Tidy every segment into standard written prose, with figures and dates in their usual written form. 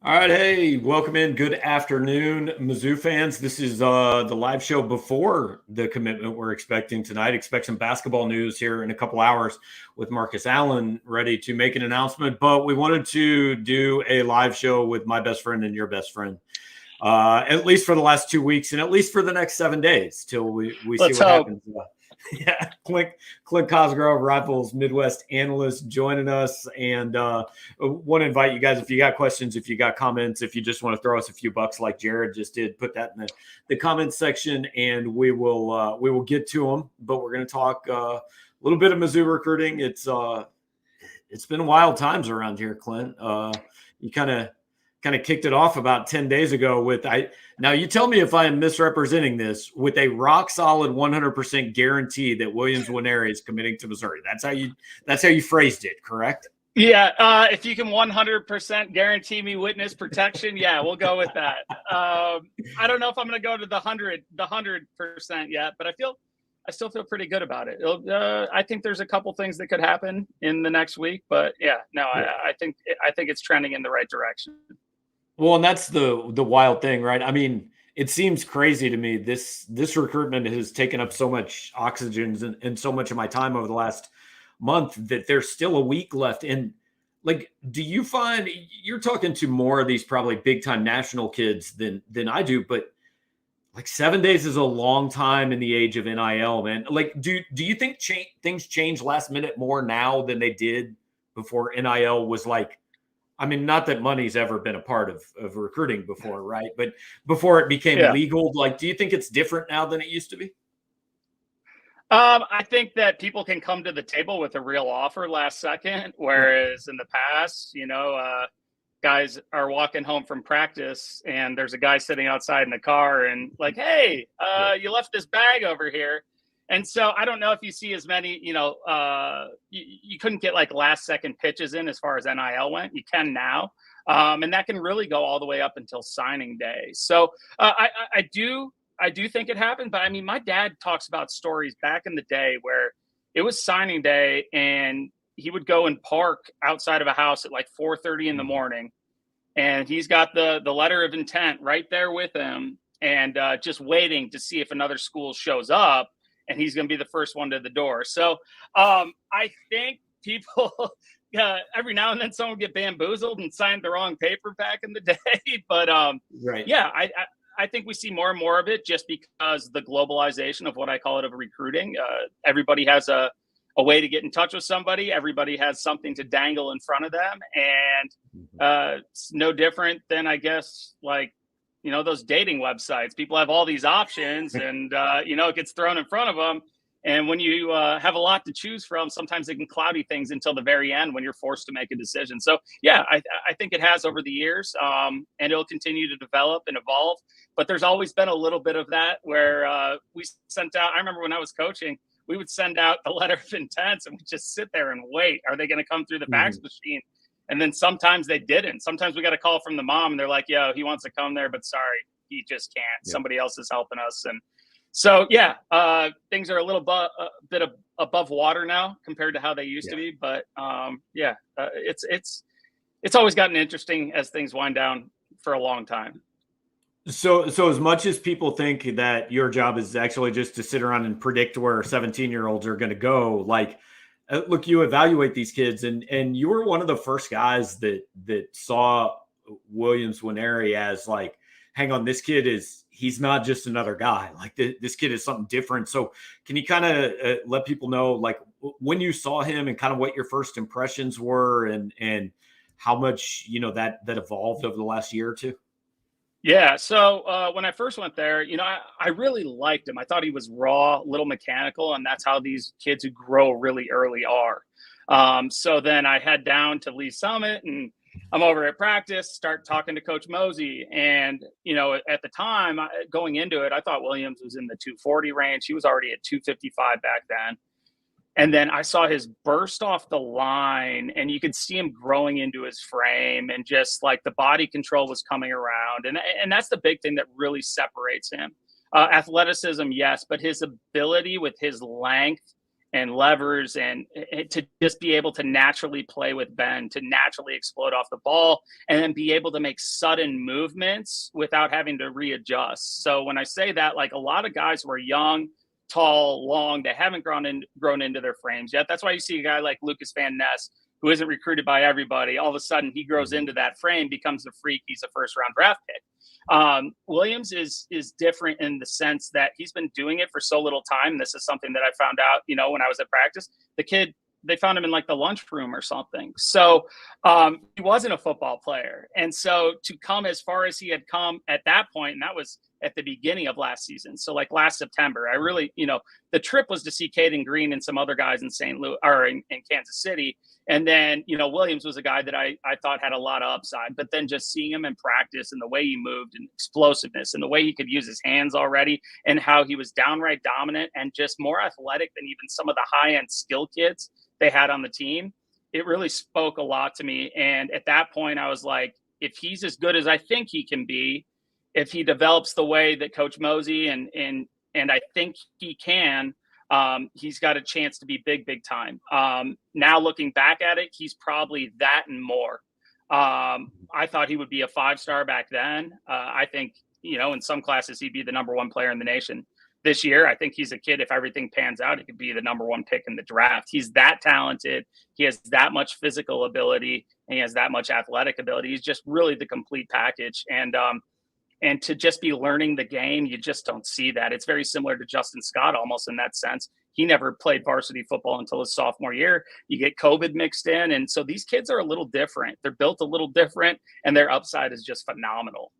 All right, hey, welcome in. Good afternoon, Mizzou fans. This is the live show before the commitment we're expecting tonight. Expect some basketball news here in a couple hours with Marcus Allen ready to make an announcement. But we wanted to do a live show with my best friend and your best friend, at least for the last 2 weeks and at least for the next 7 days till we see what happens. Yeah, Clint Cosgrove, Rivals Midwest analyst, joining us, and want to invite you guys, if you got questions, if you got comments, if you just want to throw us a few bucks like Jared just did, put that in the comments section, and we will get to them. But we're going to talk a little bit of Mizzou recruiting. It's been wild times around here, Clint. You kind of kicked it off about 10 days ago with now you tell me if I am misrepresenting this, with a rock solid 100% guarantee that Williams Nwaneri is committing to Missouri. That's how you phrased it, correct? Yeah. If you can 100% guarantee me witness protection, yeah, we'll go with that. I don't know if I'm going to go to the 100% yet, but I still feel pretty good about it. I think there's a couple things that could happen in the next week, but yeah, no, yeah. I think it's trending in the right direction. Well, and that's the wild thing, right? I mean, it seems crazy to me. This recruitment has taken up so much oxygen and so much of my time over the last month that there's still a week left. And like, do you find you're talking to more of these probably big time national kids than I do, but like 7 days is a long time in the age of NIL, man. Like, do you think things change last minute more now than they did before NIL was like, I mean, not that money's ever been a part of recruiting before, right? But before it became legal, like, do you think it's different now than it used to be? I think that people can come to the table with a real offer last second, whereas in the past, guys are walking home from practice and there's a guy sitting outside in the car and like, hey, you left this bag over here. And so I don't know if you see as many, you couldn't get like last second pitches in as far as NIL went. You can now. And that can really go all the way up until signing day. So I do think it happened. But I mean, my dad talks about stories back in the day where it was signing day and he would go and park outside of a house at like 4:30 in the morning. And he's got the letter of intent right there with him and just waiting to see if another school shows up. And he's going to be the first one to the door. So I think people, every now and then someone get bamboozled and signed the wrong paper back in the day. But yeah, I think we see more and more of it just because the globalization of what I call it of recruiting. Everybody has a way to get in touch with somebody. Everybody has something to dangle in front of them. And it's no different than, I guess, like, those dating websites. People have all these options and, it gets thrown in front of them. And when you have a lot to choose from, sometimes it can cloudy things until the very end when you're forced to make a decision. So, yeah, I think it has over the years and it'll continue to develop and evolve. But there's always been a little bit of that where we sent out, I remember when I was coaching, we would send out the letter of intents and we just sit there and wait. Are they going to come through the fax machine? And then sometimes they didn't. Sometimes we got a call from the mom and they're like, yo, he wants to come there, but sorry, he just can't. Yeah. Somebody else is helping us. And so, yeah, things are a little bit above water now compared to how they used to be. But it's always gotten interesting as things wind down for a long time. So as much as people think that your job is actually just to sit around and predict where 17-year-olds are going to go, like, look, you evaluate these kids, and you were one of the first guys that saw Williams Nwaneri as like, hang on, this kid he's not just another guy. Like this kid is something different. So can you kind of let people know, like, when you saw him and kind of what your first impressions were and how much, that evolved over the last year or two? Yeah. So when I first went there, I really liked him. I thought he was raw, little mechanical, and that's how these kids who grow really early are. So then I head down to Lee Summit and I'm over at practice, start talking to Coach Mosey. And, at the time going into it, I thought Williams was in the 240 range. He was already at 255 back then. And then I saw his burst off the line and you could see him growing into his frame and just like the body control was coming around. And that's the big thing that really separates him. Athleticism, yes, but his ability with his length and levers, and to just be able to naturally play with Ben, to naturally explode off the ball, and then be able to make sudden movements without having to readjust. So when I say that, like, a lot of guys who are young, tall, long, they haven't grown into their frames yet. That's why you see a guy like Lucas Van Ness, who isn't recruited by everybody. All of a sudden he grows into that frame, becomes a freak. He's a first round draft pick. Williams is different in the sense that he's been doing it for so little time. This is something that I found out, when I was at practice. The kid, they found him in like the lunchroom or something. So he wasn't a football player. And so to come as far as he had come at that point, and that was at the beginning of last season. So like last September, I really, the trip was to see Caden Green and some other guys in St. Louis or in Kansas City. And then, Williams was a guy that I thought had a lot of upside, but then just seeing him in practice and the way he moved and explosiveness and the way he could use his hands already and how he was downright dominant and just more athletic than even some of the high-end skill kids they had on the team, it really spoke a lot to me. And at that point, I was like, if he's as good as I think he can be, if he develops the way that Coach Mosey and I think he can, he's got a chance to be big time. Now looking back at it, he's probably that and more. I thought he would be a 5-star back then. I think, in some classes, he'd be the number 1 player in the nation. This year, I think he's a kid. If everything pans out, he could be the number 1 pick in the draft. He's that talented. He has that much physical ability, and he has that much athletic ability. He's just really the complete package. And to just be learning the game, you just don't see that. It's very similar to Justin Scott almost in that sense. He never played varsity football until his sophomore year. You get COVID mixed in. And so these kids are a little different. They're built a little different, and their upside is just phenomenal.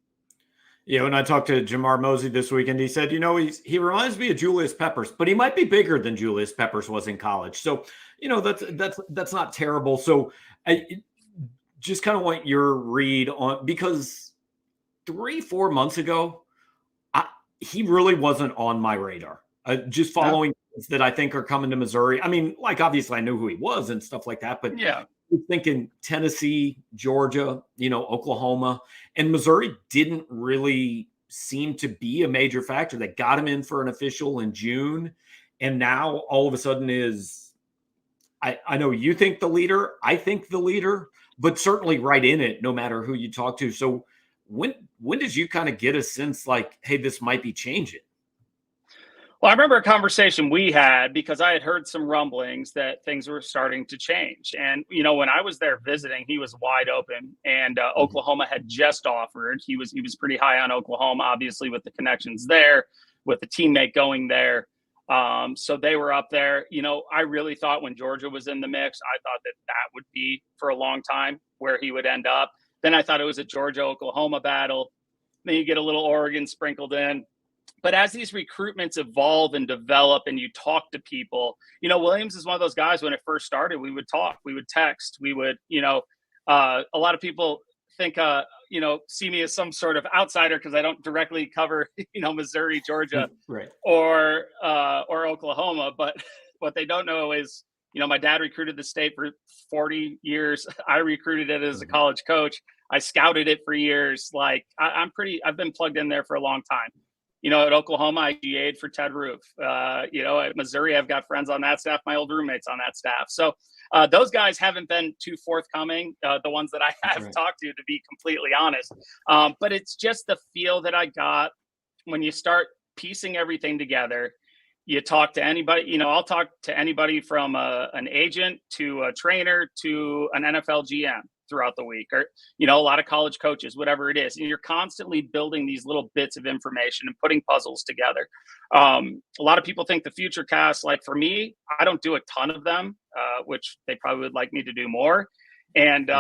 Yeah, when I talked to Jamar Mosey this weekend, he said, he reminds me of Julius Peppers, but he might be bigger than Julius Peppers was in college. So, that's not terrible. So I just kind of want your read on, because 3-4 months ago, he really wasn't on my radar. Just following that I think are coming to Missouri. I mean, like, obviously I knew who he was and stuff like that, but yeah, thinking Tennessee, Georgia, Oklahoma, and Missouri didn't really seem to be a major factor. They got him in for an official in June, and now all of a sudden I know you think the leader, I think the leader, but certainly right in it, no matter who you talk to. So when did you kind of get a sense like, hey, this might be changing? Well, I remember a conversation we had because I had heard some rumblings that things were starting to change. And, when I was there visiting, he was wide open, and Oklahoma had just offered. He was pretty high on Oklahoma, obviously, with the connections there, with the teammate going there. So they were up there. I really thought when Georgia was in the mix, I thought that would be for a long time where he would end up. Then I thought it was a Georgia-Oklahoma battle. Then you get a little Oregon sprinkled in. But as these recruitments evolve and develop and you talk to people, Williams is one of those guys. When it first started, we would talk, we would text, we would, a lot of people think, see me as some sort of outsider because I don't directly cover, Missouri, Georgia, right, or Oklahoma. But what they don't know is, my dad recruited the state for 40 years. I recruited it as a college coach. I scouted it for years. Like I've been plugged in there for a long time. At Oklahoma, I GA'd for Ted Roof. At Missouri, I've got friends on that staff, my old roommates on that staff. So those guys haven't been too forthcoming, the ones that I have talked to be completely honest. But it's just the feel that I got when you start piecing everything together. You talk to anybody, I'll talk to anybody from an agent to a trainer to an NFL GM throughout the week, or, a lot of college coaches, whatever it is. And you're constantly building these little bits of information and putting puzzles together. A lot of people think the future casts, like for me, I don't do a ton of them, which they probably would like me to do more. And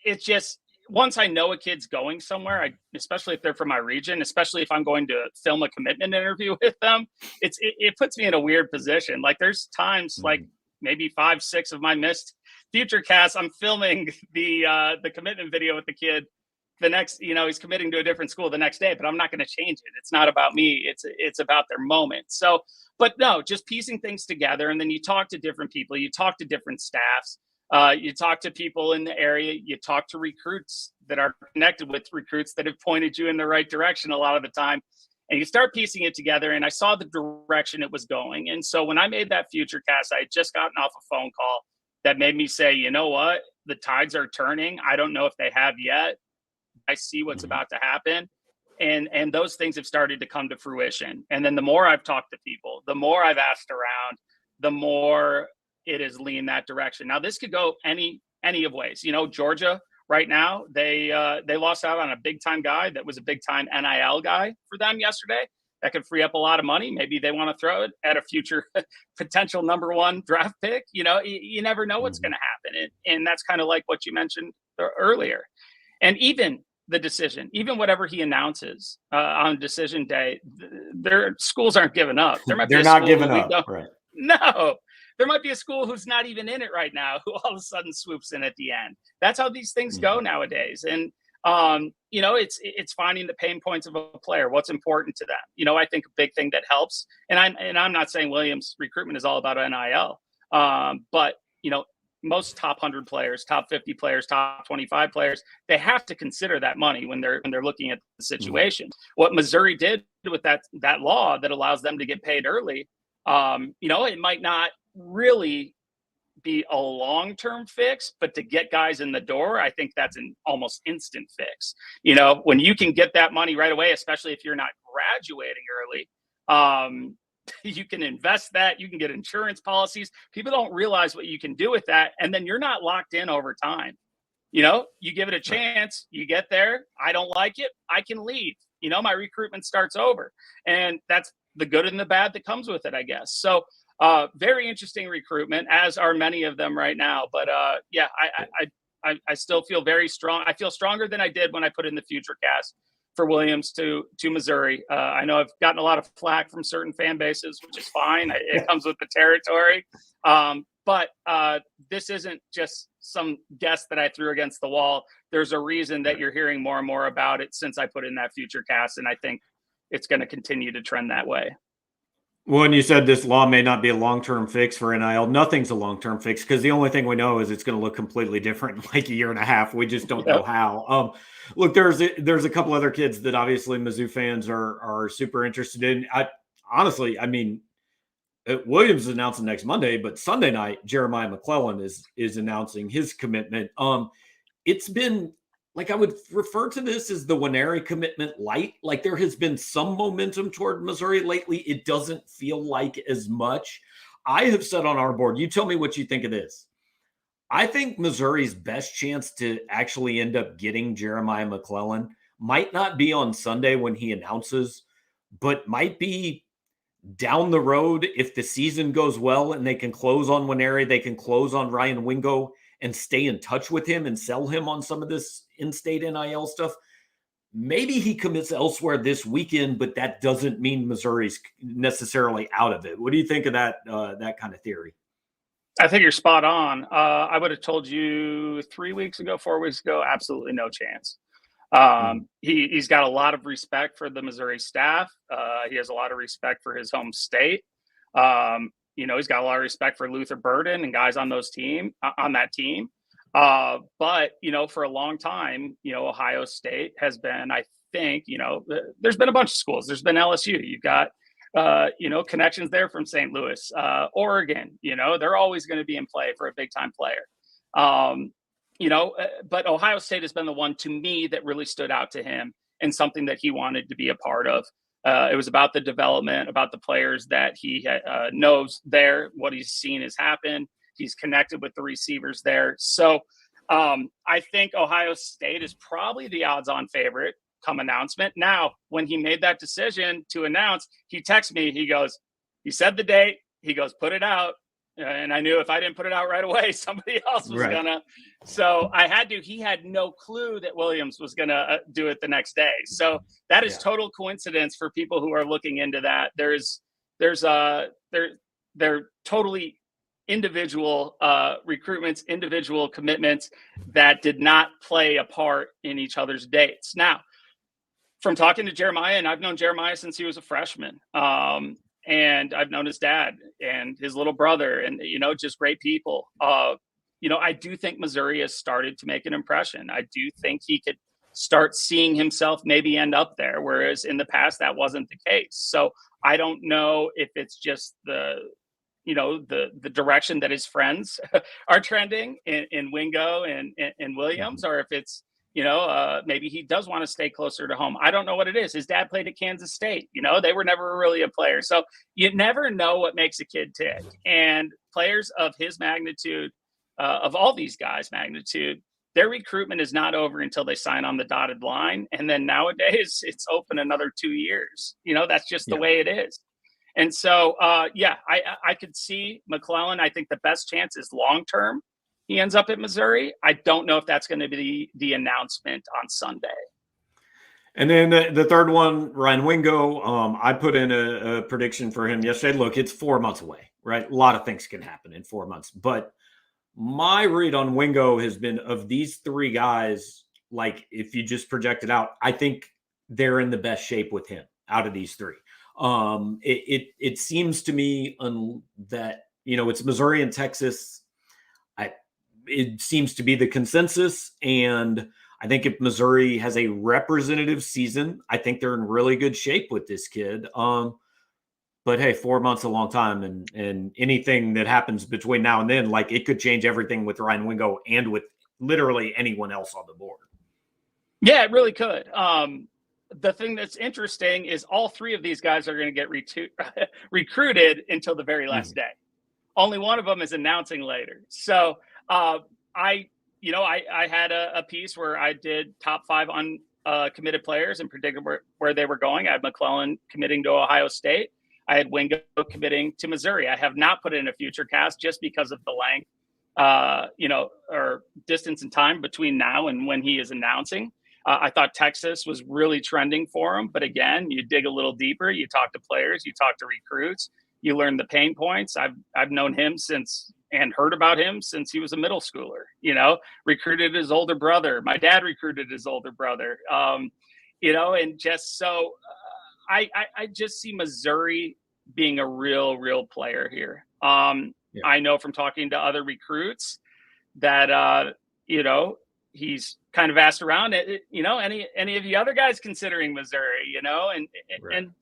it's just, once I know a kid's going somewhere, especially if they're from my region, especially if I'm going to film a commitment interview with them, it puts me in a weird position. Like there's times like maybe 5-6 of my missed future casts, I'm filming the commitment video with the kid. The next, he's committing to a different school the next day, but I'm not going to change it. It's not about me. It's about their moment. So, but no, just piecing things together. And then you talk to different people, you talk to different staffs, you talk to people in the area, you talk to recruits that are connected with recruits that have pointed you in the right direction a lot of the time. And you start piecing it together, and I saw the direction it was going. And so when I made that future cast, I had just gotten off a phone call that made me say, you know what? The tides are turning. I don't know if they have yet. I see what's about to happen. And those things have started to come to fruition. And then the more I've talked to people, the more I've asked around, the more it has leaned that direction. Now, this could go any of ways. You know, Georgia right now, they lost out on a big time guy that was a big time NIL guy for them yesterday. That could free up a lot of money. Maybe they want to throw it at a future potential number 1 draft pick. You know, you never know what's going to happen. And that's kind of like what you mentioned earlier. And even the decision, even whatever he announces on decision day, their schools aren't giving up. There might be They're not giving up. Right. No, there might be a school who's not even in it right now, who all of a sudden swoops in at the end. That's how these things go nowadays. And, you know, it's finding the pain points of a player, what's important to them. You know, I think a big thing that helps, and I'm not saying Williams recruitment is all about NIL, but, you know, most top 100 players, top 50 players, top 25 players, they have to consider that money when they're looking at the situation. What Missouri did with that law that allows them to get paid early, you know, it might not really be a long-term fix, but to get guys in the door, I think that's an almost instant fix. You know, when you can get that money right away, especially if you're not graduating early, you can invest that, you can get insurance policies. People don't realize what you can do with that. And then you're not locked in over time. You know, you give it a chance, you get there. I don't like it, I can leave. You know, my recruitment starts over. And that's the good and the bad that comes with it, I guess. So very interesting recruitment, as are many of them right now. But yeah, I still feel very strong. I feel stronger than I did when I put in the future cast for Williams to Missouri. I know I've gotten a lot of flack from certain fan bases, which is fine. It comes with the territory. But this isn't just some guess that I threw against the wall. There's a reason that you're hearing more and more about it since I put in that future cast, and I think it's going to continue to trend that way. Well, and you said this law may not be a long-term fix for NIL. Nothing's a long-term fix because the only thing we know is it's going to look completely different in like a year and a half. We just don't know how. Look, there's a couple other kids that obviously Mizzou fans are super interested in. Honestly, I mean, Williams is announcing next Monday, but Sunday night, Jeremiah McClellan is announcing his commitment. It's been, like, I would refer to this as the Winery commitment light. Like, there has been some momentum toward Missouri lately. It doesn't feel like as much. I have said on our board, you tell me what you think of this. I think Missouri's best chance to actually end up getting Jeremiah McClellan might not be on Sunday when he announces, but might be down the road if the season goes well and they can close on Winery, they can close on Ryan Wingo and stay in touch with him and sell him on some of this in-state NIL stuff. Maybe he commits elsewhere this weekend, but that doesn't mean Missouri's necessarily out of it. What do you think of that kind of theory? I think you're spot on. I would have told you 4 weeks ago, absolutely no chance. He's got a lot of respect for the Missouri staff. He has a lot of respect for his home state. You know, he's got a lot of respect for Luther Burden and guys on that team. But, you know, for a long time, you know, Ohio State has been, I think, you know, there's been a bunch of schools. There's been LSU. You've got, you know, connections there from St. Louis, Oregon. You know, they're always going to be in play for a big time player. You know, but Ohio State has been the one to me that really stood out to him and something that he wanted to be a part of. It was about the development, about the players that he knows there, what he's seen has happened. He's connected with the receivers there. So I think Ohio State is probably the odds-on favorite come announcement. Now, when he made that decision to announce, he texted me. He said the date. He goes, put it out. And I knew if I didn't put it out right away, somebody else was gonna. So I had to. He had no clue that Williams was gonna do it the next day. So that is total coincidence for people who are looking into that. They're totally individual recruitments, individual commitments that did not play a part in each other's dates. Now, from talking to Jeremiah, and I've known Jeremiah since he was a freshman. And I've known his dad and his little brother and, you know, just great people. You know, I do think Missouri has started to make an impression. I do think he could start seeing himself maybe end up there, whereas in the past that wasn't the case. So I don't know if it's just the direction that his friends are trending in Wingo and Williams, or if it's, maybe he does want to stay closer to home. I don't know what it is. His dad played at Kansas State. They were never really a player. So you never know what makes a kid tick. And players of his magnitude, of all these guys' magnitude, their recruitment is not over until they sign on the dotted line. And then nowadays it's open another 2 years. That's just the way it is. And so, I could see McClellan. I think the best chance is long-term he ends up at Missouri. I don't know if that's going to be the announcement on Sunday. And then the third one, Ryan Wingo, I put in a prediction for him yesterday. Look, it's 4 months away, right? A lot of things can happen in 4 months. But my read on Wingo has been, of these three guys, like if you just project it out, I think they're in the best shape with him out of these three. It seems to me that, it's Missouri and Texas. It seems to be the consensus. And I think if Missouri has a representative season, I think they're in really good shape with this kid. But hey, 4 months, a long time. And anything that happens between now and then, like, it could change everything with Ryan Wingo and with literally anyone else on the board. Yeah, it really could. The thing that's interesting is all three of these guys are going to get recruited until the very last day. Only one of them is announcing later. So I had a piece where I did top 5 uncommitted players and predicted where they were going. I had McClellan committing to Ohio State. I had Wingo committing to Missouri. I have not put in a future cast just because of the length, or distance and time between now and when he is announcing. I thought Texas was really trending for him. But again, you dig a little deeper, you talk to players, you talk to recruits, you learn the pain points. I've known him and heard about him since he was a middle schooler, recruited his older brother. My dad recruited his older brother, and just so I just see Missouri being a real player here. I know from talking to other recruits that, he's kind of asked around any of the other guys considering Missouri, and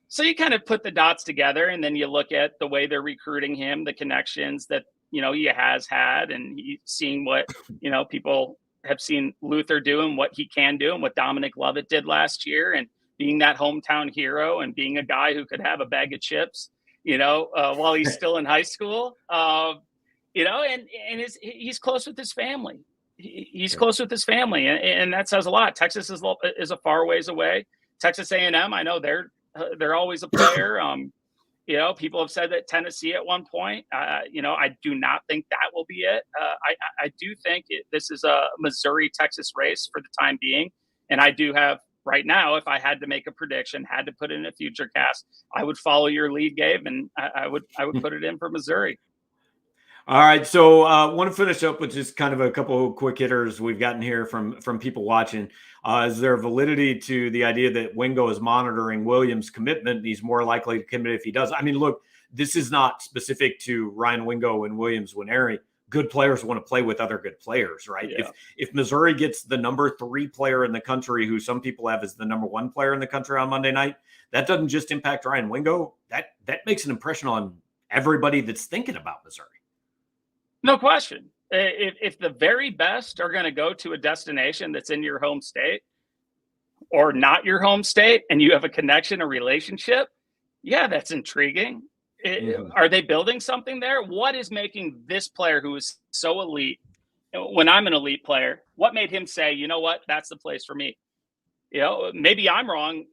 so you kind of put the dots together, and then you look at the way they're recruiting him, the connections that, he has had, and he's seeing what, people have seen Luther do and what he can do and what Dominic Lovett did last year, and being that hometown hero and being a guy who could have a bag of chips, while he's still in high school, and he's close with his family. He's close with his family, and that says a lot. Texas is a far ways away. Texas A&M, I know they're always a player. People have said that Tennessee at one point. I do not think that will be it. I do think this is a Missouri-Texas race for the time being, and I do have right now. If I had to make a prediction, had to put in a future cast, I would follow your lead, Gabe, and I would put it in for Missouri. All right, so I want to finish up with just kind of a couple of quick hitters we've gotten here from people watching. Is there validity to the idea that Wingo is monitoring Williams' commitment? He's more likely to commit if he does. I mean, look, this is not specific to Ryan Wingo and Williams Nwaneri. Good players want to play with other good players, right? Yeah. If Missouri gets the number 3 player in the country, who some people have as the number 1 player in the country on Monday night, that doesn't just impact Ryan Wingo. That makes an impression on everybody that's thinking about Missouri. No question. If the very best are going to go to a destination that's in your home state or not your home state, and you have a connection, a relationship, yeah, that's intriguing. Are they building something there? What is making this player who is so elite, when I'm an elite player, what made him say, you know what, that's the place for me? Maybe I'm wrong.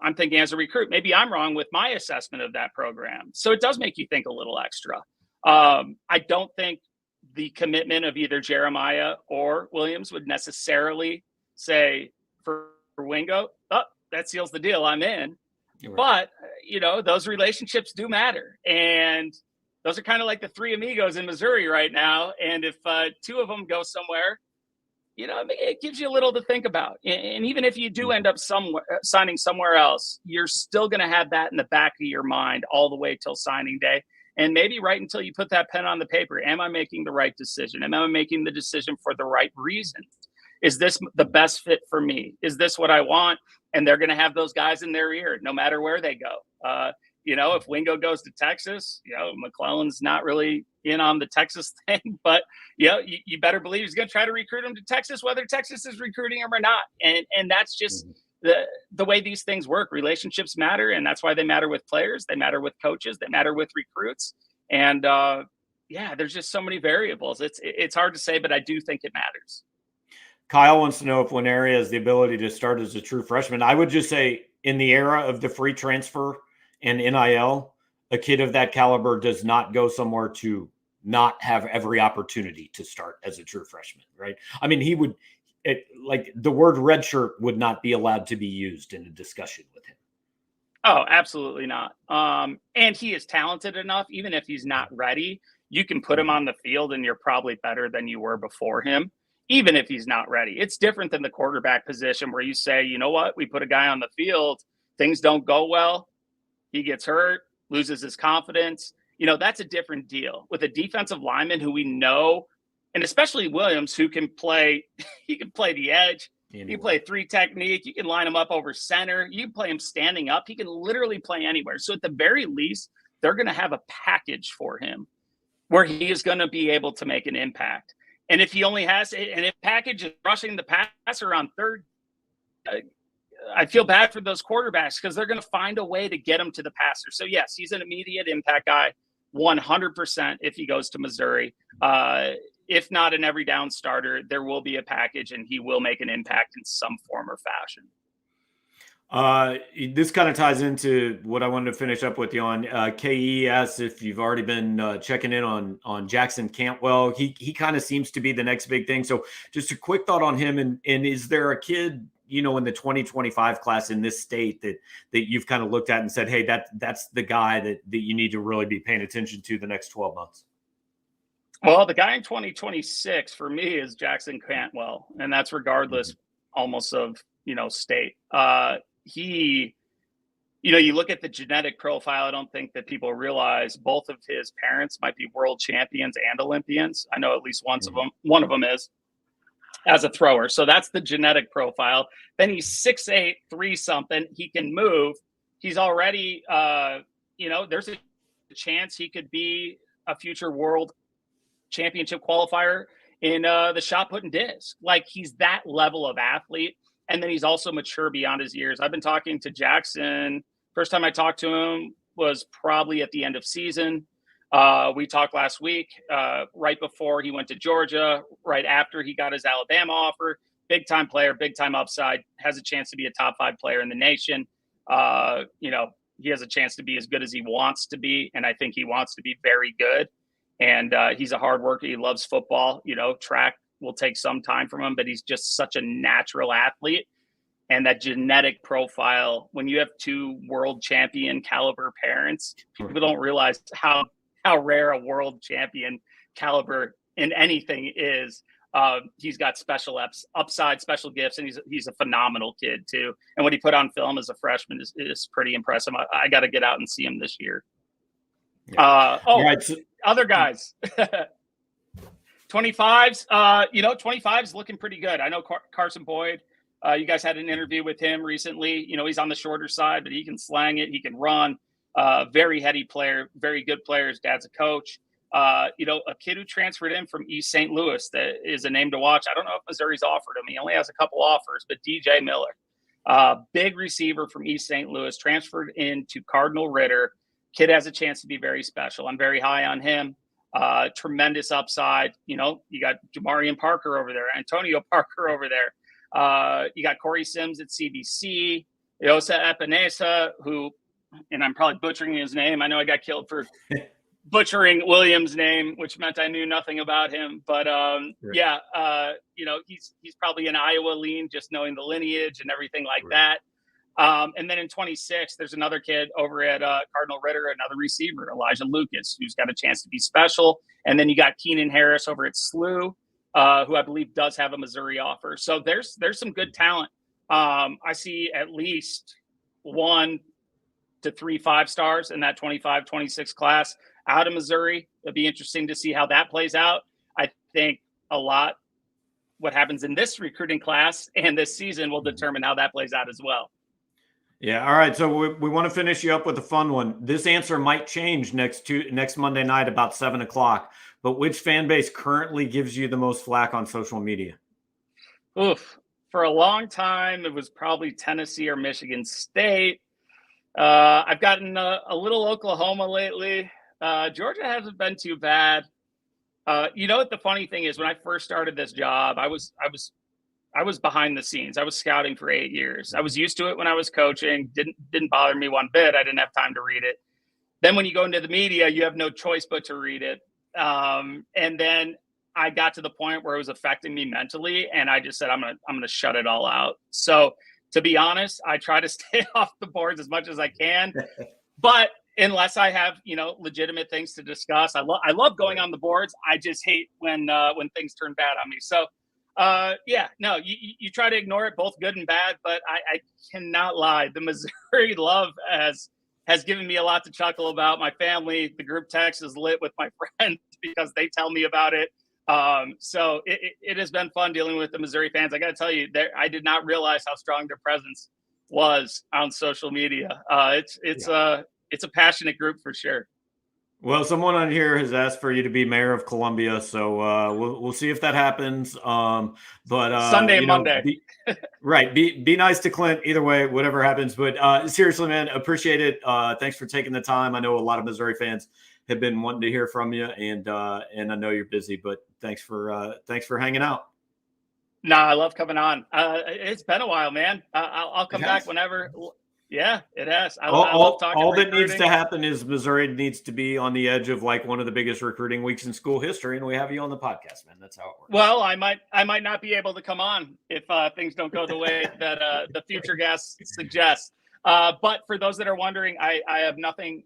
I'm thinking as a recruit, maybe I'm wrong with my assessment of that program. So it does make you think a little extra. I don't think the commitment of either Jeremiah or Williams would necessarily say for Wingo, oh, that seals the deal, I'm in. Right. But, those relationships do matter. And those are kind of like the 3 amigos in Missouri right now. And if 2 of them go somewhere, it gives you a little to think about. And even if you do end up signing somewhere else, you're still going to have that in the back of your mind all the way till signing day. And maybe right until you put that pen on the paper, am I making the right decision? Am I making the decision for the right reason? Is this the best fit for me? Is this what I want? And they're going to have those guys in their ear no matter where they go. If Wingo goes to Texas, McClellan's not really in on the Texas thing, but you better believe he's going to try to recruit him to Texas, whether Texas is recruiting him or not. And that's just the way these things work. Relationships matter, and that's why they matter with players. They matter with coaches. They matter with recruits. And there's just so many variables. It's hard to say, but I do think it matters. Kyle wants to know if Nwaneri has the ability to start as a true freshman. I would just say in the era of the free transfer and NIL, a kid of that caliber does not go somewhere to not have every opportunity to start as a true freshman, right? I mean, the word redshirt would not be allowed to be used in a discussion with him. Oh, absolutely not. And he is talented enough, even if he's not ready, you can put him on the field and you're probably better than you were before him, even if he's not ready. It's different than the quarterback position where you say, you know what, we put a guy on the field, things don't go well, he gets hurt, loses his confidence. That's a different deal. With a defensive lineman who we know, and especially Williams, who can play, he can play the edge. Anywhere. You play 3 technique. You can line him up over center. You can play him standing up. He can literally play anywhere. So at the very least, they're going to have a package for him where he is going to be able to make an impact. And if he only has, and if package is rushing the passer on third, I feel bad for those quarterbacks because they're going to find a way to get him to the passer. So yes, he's an immediate impact guy, 100% if he goes to Missouri. If not an every down starter, there will be a package and he will make an impact in some form or fashion. This kind of ties into what I wanted to finish up with you on. KE asks if you've already been checking in on Jackson Cantwell. He kind of seems to be the next big thing. So just a quick thought on him. And is there a kid, in the 2025 class in this state that you've kind of looked at and said, hey, that's the guy that you need to really be paying attention to the next 12 months? Well, the guy in 2026 for me is Jackson Cantwell, and that's regardless almost of, state. He, you look at the genetic profile. I don't think that people realize both of his parents might be world champions and Olympians. I know at least one of them is as a thrower. So that's the genetic profile. Then he's 6'8", 3 something. He can move. He's already, there's a chance he could be a future world championship qualifier in the shot put and disc. Like, he's that level of athlete. And then he's also mature beyond his years. I've been talking to Jackson. First time I talked to him was probably at the end of season. We talked last week, right before he went to Georgia, right after he got his Alabama offer. Big time player, big time upside, has a chance to be a top 5 player in the nation. He has a chance to be as good as he wants to be. And I think he wants to be very good. And he's a hard worker. He loves football. Track will take some time from him, but he's just such a natural athlete. And that genetic profile, when you have 2 world champion caliber parents, people don't realize how rare a world champion caliber in anything is. He's got special upside, special gifts, and he's a phenomenal kid too. And what he put on film as a freshman is pretty impressive. I got to get out and see him this year. Yeah. Other guys. 25s, 25's looking pretty good. I know Carson Boyd, you guys had an interview with him recently. He's on the shorter side, but he can slang it. He can run. Very heady player, very good player. His dad's a coach. A kid who transferred in from East St. Louis that is a name to watch. I don't know if Missouri's offered him. He only has a couple offers, but DJ Miller, big receiver from East St. Louis, transferred into Cardinal Ritter. Kid has a chance to be very special. I'm very high on him. Tremendous upside. You got Jamarian Parker over there, Antonio Parker over there. You got Corey Sims at CBC, Yosa Epinesa, who, and I'm probably butchering his name. I know I got killed for butchering Williams' name, which meant I knew nothing about him. But he's probably an Iowa lean, just knowing the lineage and everything like that. And then in 26, there's another kid over at Cardinal Ritter, another receiver, Elijah Lucas, who's got a chance to be special. And then you got Keenan Harris over at SLU, who I believe does have a Missouri offer. So there's some good talent. I see at least 1 to 3 5-stars in that 25-26 class out of Missouri. It'll be interesting to see how that plays out. I think a lot what happens in this recruiting class and this season will determine how that plays out as well. Yeah. All right. So we want to finish you up with a fun one. This answer might change next Monday night about 7:00. But which fan base currently gives you the most flack on social media? Oof. For a long time, it was probably Tennessee or Michigan State. I've gotten a little Oklahoma lately. Georgia hasn't been too bad. You know what the funny thing is? When I first started this job, I was behind the scenes. I was scouting for 8 years. I was used to it when I was coaching. Didn't bother me one bit. I didn't have time to read it. Then when you go into the media, you have no choice but to read it. And then I got to the point where it was affecting me mentally, and I just said, I'm gonna shut it all out. So to be honest, I try to stay off the boards as much as I can, but unless I have, legitimate things to discuss, I love going on the boards. I just hate when things turn bad on me. So you try to ignore it, both good and bad, but I cannot lie. The Missouri love has given me a lot to chuckle about. My family, the group text is lit with my friends because they tell me about it. So it has been fun dealing with the Missouri fans. I got to tell you, I did not realize how strong their presence was on social media. It's a passionate group for sure. Well, someone on here has asked for you to be mayor of Columbia, so we'll see if that happens. But Sunday and Monday, be nice to Clint. Either way, whatever happens. But seriously, man, appreciate it. Thanks for taking the time. I know a lot of Missouri fans have been wanting to hear from you, and I know you're busy, but thanks for hanging out. No, I love coming on. It's been a while, man. I'll come back whenever. Yeah, it has. I love talking. All that needs to happen is Missouri needs to be on the edge of like one of the biggest recruiting weeks in school history, and we have you on the podcast, man. That's how it works. Well, I might not be able to come on if things don't go the way that the future guests suggest. But for those that are wondering, I have nothing.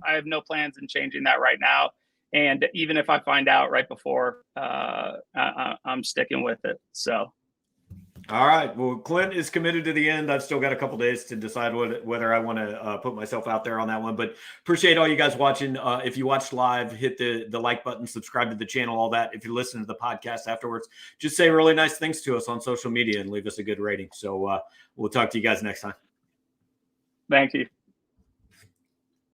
I have no plans in changing that right now. And even if I find out right before, I'm sticking with it. So. All right. Well, Clint is committed to the end. I've still got a couple days to decide whether I want to put myself out there on that one. But appreciate all you guys watching. If you watched live, hit the like button, subscribe to the channel, all that. If you listen to the podcast afterwards, just say really nice things to us on social media and leave us a good rating. So we'll talk to you guys next time. Thank you.